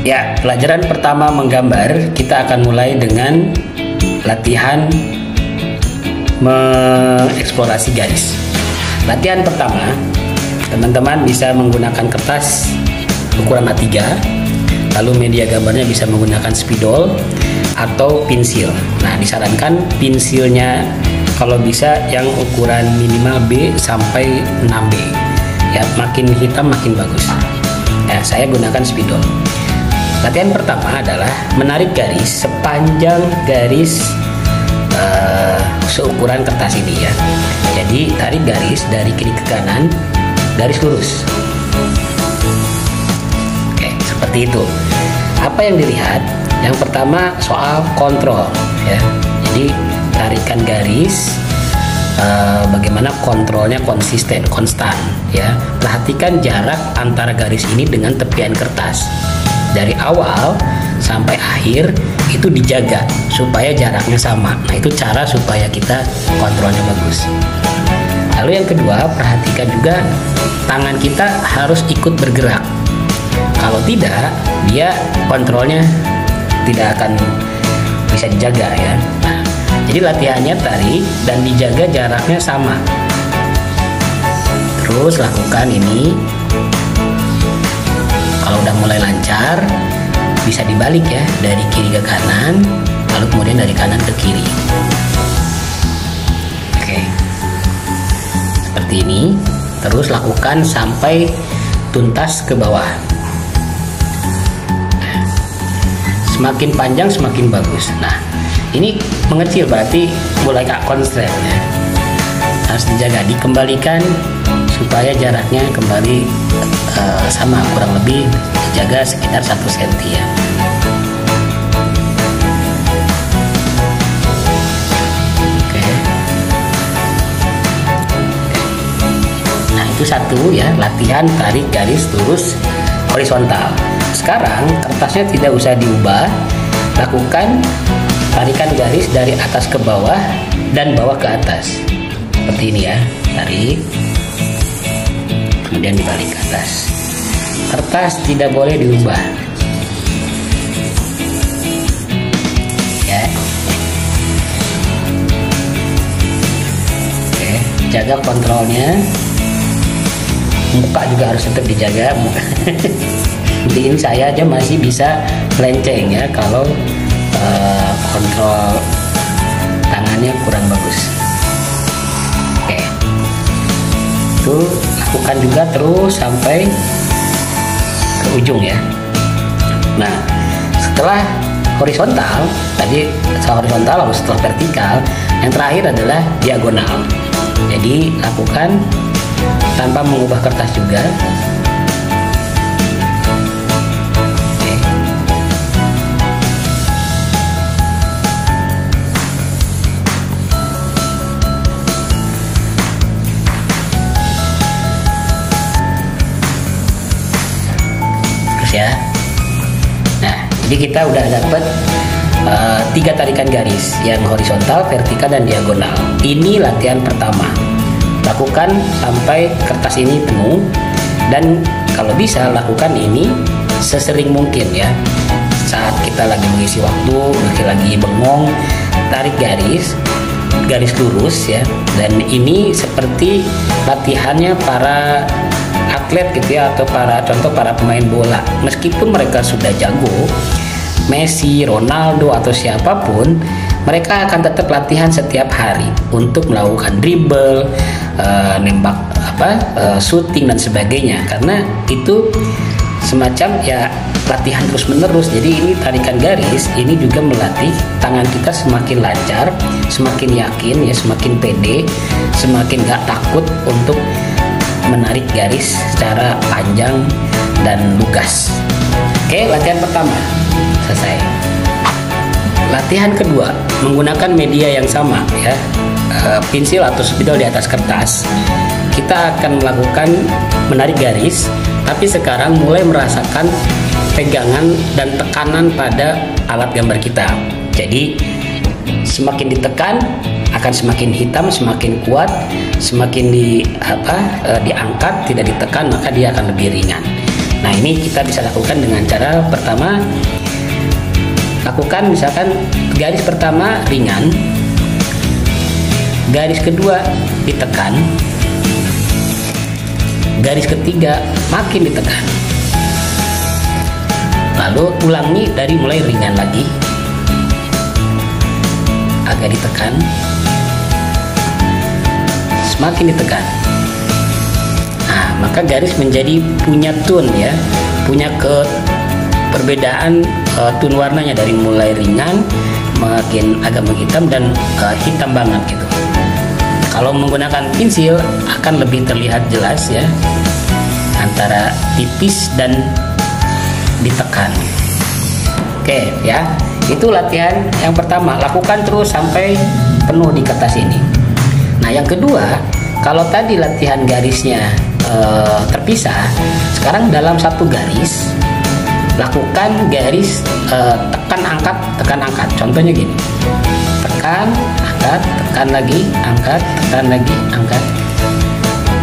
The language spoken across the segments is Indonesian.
Ya, pelajaran pertama menggambar, kita akan mulai dengan latihan mengeksplorasi garis. Latihan pertama, teman-teman bisa menggunakan kertas ukuran A3, lalu media gambarnya bisa menggunakan spidol atau pensil. Nah, disarankan pensilnya kalau bisa yang ukuran minimal B sampai 6B. Ya, makin hitam makin bagus. Ya, saya gunakan spidol. Latihan pertama adalah menarik garis sepanjang garis seukuran kertas ini ya. Jadi tarik garis dari kiri ke kanan, garis lurus. Oke, seperti itu. Apa yang dilihat? Yang pertama soal kontrol ya. Jadi tarikan garis, bagaimana kontrolnya konsisten, konstan ya. Perhatikan jarak antara garis ini dengan tepian kertas. Dari awal sampai akhir itu dijaga supaya jaraknya sama. Nah, itu cara supaya kita kontrolnya bagus. Lalu yang kedua, perhatikan juga tangan kita harus ikut bergerak. Kalau tidak, dia kontrolnya tidak akan bisa dijaga ya. Nah, jadi latihannya tarik dan dijaga jaraknya sama. Terus lakukan ini. Kalau udah mulai lancar, bisa dibalik ya, dari kiri ke kanan, lalu kemudian dari kanan ke kiri. Oke, seperti ini. Terus lakukan sampai tuntas ke bawah. Semakin panjang semakin bagus. Nah, ini mengecil berarti mulai gak konslet ya. Harus dijaga, dikembalikan supaya jaraknya kembali sama, kurang lebih dijaga sekitar 1 cm ya. Oke. Nah, itu satu ya, latihan tarik garis lurus horizontal. Sekarang kertasnya tidak usah diubah, lakukan tarikan garis dari atas ke bawah dan bawah ke atas. Seperti ini ya, tarik, kemudian dibalik ke atas. Kertas tidak boleh diubah ya. Oke, jaga kontrolnya. Muka juga harus tetap dijaga. Jadi ini saya aja masih bisa melenceng ya kalau kontrol tangannya kurang bagus. Oke, itu lakukan juga terus sampai ke ujung ya. Nah, setelah horizontal tadi, setelah horizontal lalu setelah vertikal, yang terakhir adalah diagonal. Jadi lakukan tanpa mengubah kertas juga. Oke. Terus ya. Nah, jadi kita udah dapat 3 tarikan garis, yang horizontal, vertikal, dan diagonal. Ini latihan pertama. Lakukan sampai kertas ini penuh, dan kalau bisa lakukan ini sesering mungkin ya. Saat kita lagi mengisi waktu, lagi bengong, tarik garis lurus ya. Dan ini seperti latihannya para atlet gitu ya, atau contoh para pemain bola. Meskipun mereka sudah jago, Messi, Ronaldo atau siapapun, mereka akan tetap latihan setiap hari untuk melakukan dribble, nembak shooting dan sebagainya, karena itu semacam ya latihan terus menerus. Jadi ini tarikan garis ini juga melatih tangan kita semakin lancar, semakin yakin ya, semakin pede, semakin gak takut untuk menarik garis secara panjang dan lugas. Oke, latihan pertama selesai. Latihan kedua menggunakan media yang sama ya, pensil atau spidol di atas kertas. Kita akan melakukan menarik garis, tapi sekarang mulai merasakan pegangan dan tekanan pada alat gambar kita. Jadi semakin ditekan akan semakin hitam, semakin kuat. Semakin diangkat, tidak ditekan, maka dia akan lebih ringan. Nah, ini kita bisa lakukan dengan cara pertama, lakukan misalkan garis pertama ringan, garis kedua ditekan, garis ketiga makin ditekan. Lalu ulangi dari mulai ringan lagi, agak ditekan, semakin ditekan. Nah, maka garis menjadi punya tone ya, punya perbedaan tone warnanya dari mulai ringan, makin agak menghitam dan hitam banget gitu. Kalau menggunakan pensil akan lebih terlihat jelas ya, antara tipis dan ditekan. Oke ya, itu latihan yang pertama, lakukan terus sampai penuh di kertas ini. Nah, yang kedua, kalau tadi latihan garisnya terpisah, sekarang dalam satu garis lakukan garis tekan angkat. Contohnya gini, tekan angkat, tekan lagi angkat, tekan lagi angkat.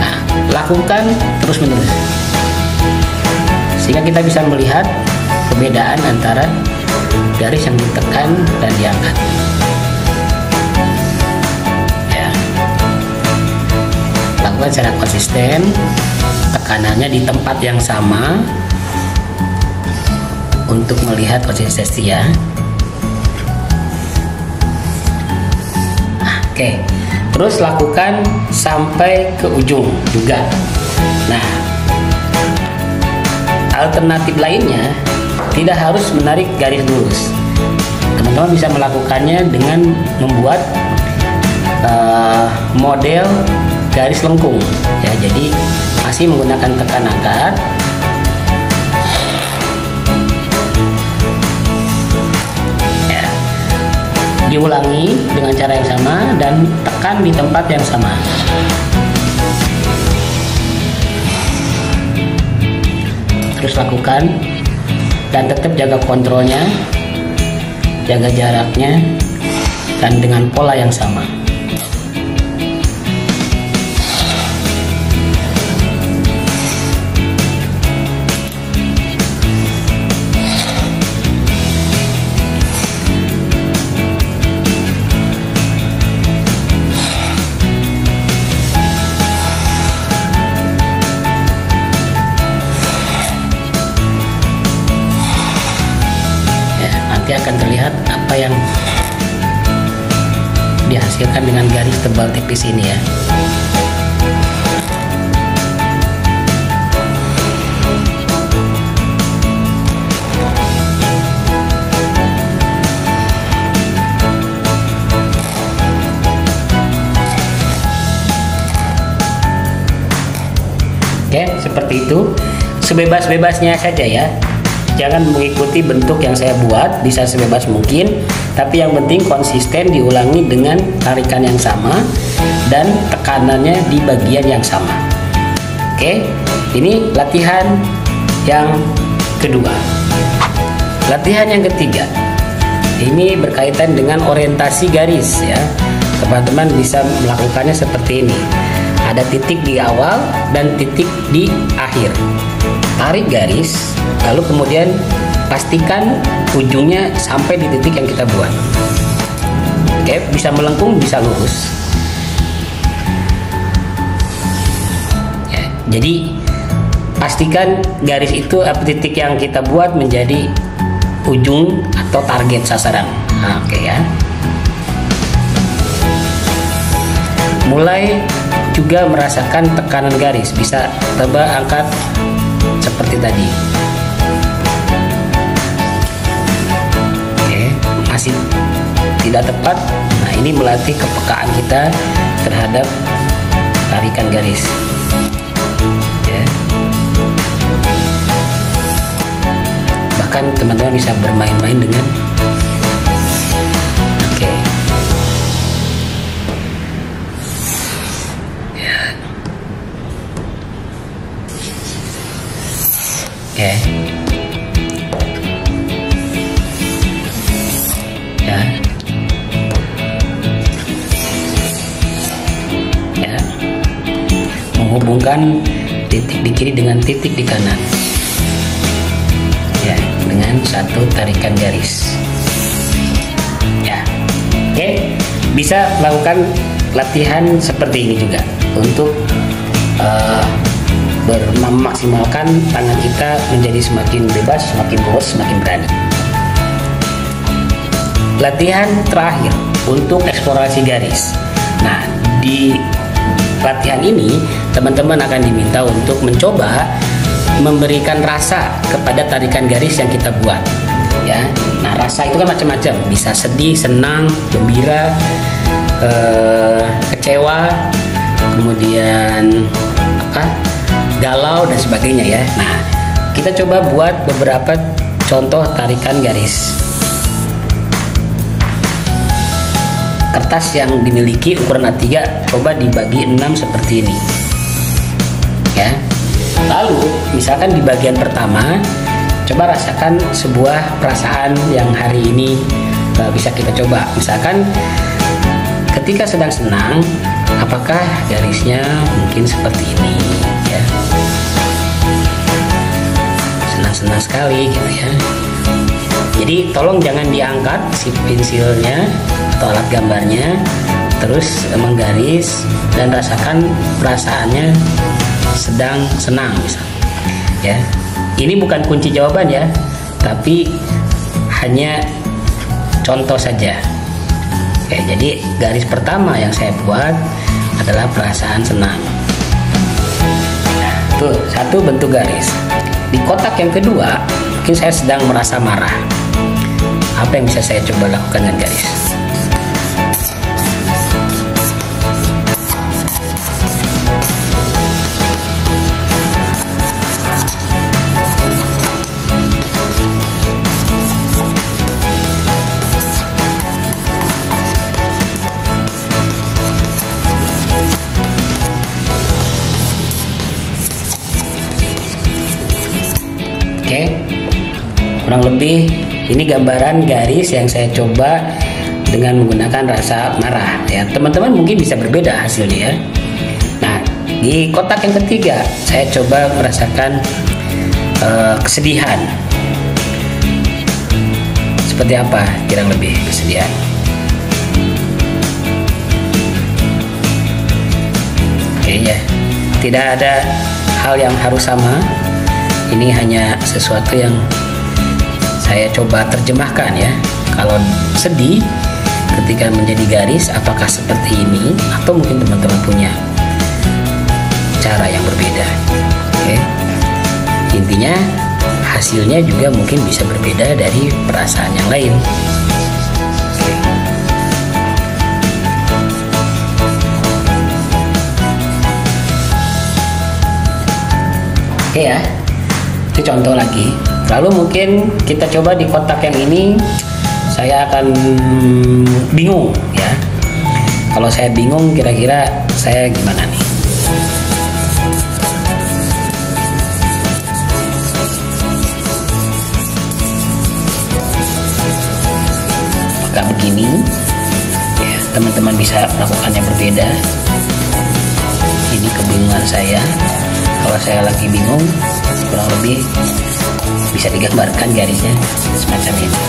Nah, lakukan terus menerus sehingga kita bisa melihat perbedaan antara garis yang ditekan dan diangkat ya. Lakukan secara konsisten, tekanannya di tempat yang sama untuk melihat konsistensi ya. Oke, terus lakukan sampai ke ujung juga. Nah, alternatif lainnya tidak harus menarik garis lurus. Teman-teman bisa melakukannya dengan membuat model garis lengkung ya. Jadi masih menggunakan tekan angkat, ya. Diulangi dengan cara yang sama dan tekan di tempat yang sama. Terus lakukan dan tetap jaga kontrolnya, jaga jaraknya, dan dengan pola yang sama. Nanti akan terlihat apa yang dihasilkan dengan garis tebal tipis ini ya. Oke, seperti itu. Sebebas-bebasnya saja ya. Jangan mengikuti bentuk yang saya buat, bisa sebebas mungkin, tapi yang penting konsisten, diulangi dengan tarikan yang sama dan tekanannya di bagian yang sama. Oke, ini latihan yang kedua. Latihan yang ketiga, ini berkaitan dengan orientasi garis ya. Teman-teman bisa melakukannya seperti ini. Ada titik di awal dan titik di akhir. Tarik garis, lalu kemudian pastikan ujungnya sampai di titik yang kita buat. Oke, bisa melengkung, bisa lurus. Ya, jadi pastikan garis itu titik yang kita buat menjadi ujung atau target sasaran. Nah, oke ya. Mulai juga merasakan tekanan garis, bisa coba angkat seperti tadi. Oke, masih tidak tepat. Nah, ini melatih kepekaan kita terhadap tarikan garis. Ya. Bahkan teman-teman bisa bermain-main dengan ya. Ya. Menghubungkan titik di kiri dengan titik di kanan. ya, dengan satu tarikan garis. Ya, oke, bisa melakukan latihan seperti ini juga untuk memaksimalkan tangan kita menjadi semakin bebas, semakin luas, semakin berani. Latihan terakhir untuk eksplorasi garis. Nah, di latihan ini teman-teman akan diminta untuk mencoba memberikan rasa kepada tarikan garis yang kita buat, ya. Nah, rasa itu kan macam-macam, bisa sedih, senang, gembira, kecewa, kemudian galau dan sebagainya, ya. Nah, kita coba buat beberapa contoh tarikan garis. Kertas yang dimiliki ukuran A3 coba dibagi 6 seperti ini, ya. Lalu misalkan di bagian pertama, coba rasakan sebuah perasaan yang hari ini bisa kita coba. Misalkan ketika sedang senang, apakah garisnya mungkin seperti ini, ya. Senang-senang sekali gitu, ya. Jadi tolong jangan diangkat si pensilnya atau alat gambarnya, terus menggaris dan rasakan perasaannya sedang senang misalnya, ya. Ini bukan kunci jawaban, ya, tapi hanya contoh saja. Oke, jadi garis pertama yang saya buat adalah perasaan senang. Nah, tuh satu bentuk garis. Di kotak yang kedua, mungkin saya sedang merasa marah. Apa yang bisa saya coba lakukan dengan garis? Oke, kurang lebih ini gambaran garis yang saya coba dengan menggunakan rasa marah, ya. Teman-teman mungkin bisa berbeda hasilnya, ya. Nah, di kotak yang ketiga saya coba merasakan kesedihan. Seperti apa kurang lebih kesedihan? Oke, ya, tidak ada hal yang harus sama. Ini hanya sesuatu yang saya coba terjemahkan, ya. Kalau sedih ketika menjadi garis, apakah seperti ini atau mungkin teman-teman punya cara yang berbeda. Oke. Intinya hasilnya juga mungkin bisa berbeda dari perasaan yang lain. Oke, ya. Itu contoh lagi. Lalu mungkin kita coba di kotak yang ini, saya akan bingung, ya. Kalau saya bingung, kira-kira saya gimana nih? Apakah begini? Ya, teman-teman bisa melakukan yang berbeda. Ini kebingungan saya. Kalau saya lagi bingung, kurang lebih bisa digambarkan garisnya semacam ini.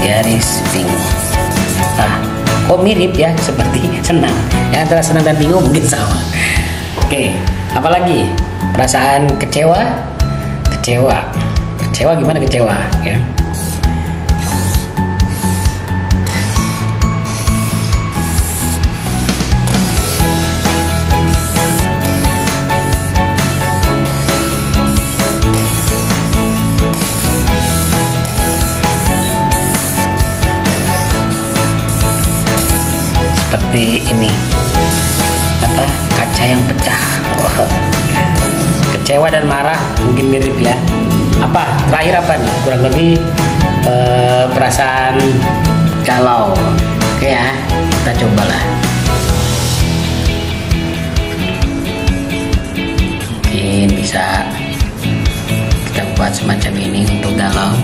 Garis bingung. Kok mirip, ya, seperti senang. Ya, antara senang dan bingung mungkin sama. Oke, apalagi perasaan kecewa? Kecewa gimana kecewa, ya? Seperti ini, kaca yang pecah. Kecewa dan marah mungkin mirip, ya. Terakhir apa nih? Kurang lebih perasaan galau. Oke, ya, kita cobalah. Mungkin bisa kita buat semacam ini untuk galau.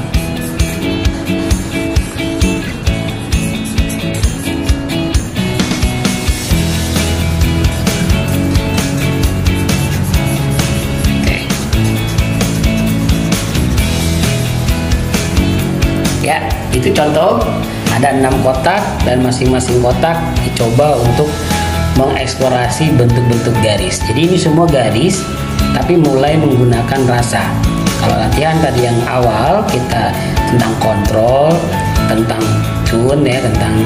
itu contoh, ada 6 kotak dan masing-masing kotak dicoba untuk mengeksplorasi bentuk-bentuk garis. Jadi ini semua garis, tapi mulai menggunakan rasa. Kalau latihan tadi yang awal kita tentang kontrol, tentang tune ya, tentang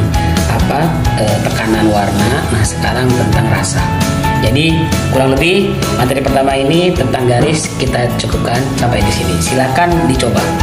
tekanan warna. Nah sekarang tentang rasa. Jadi kurang lebih materi pertama ini tentang garis kita cukupkan sampai di sini. Silakan dicoba.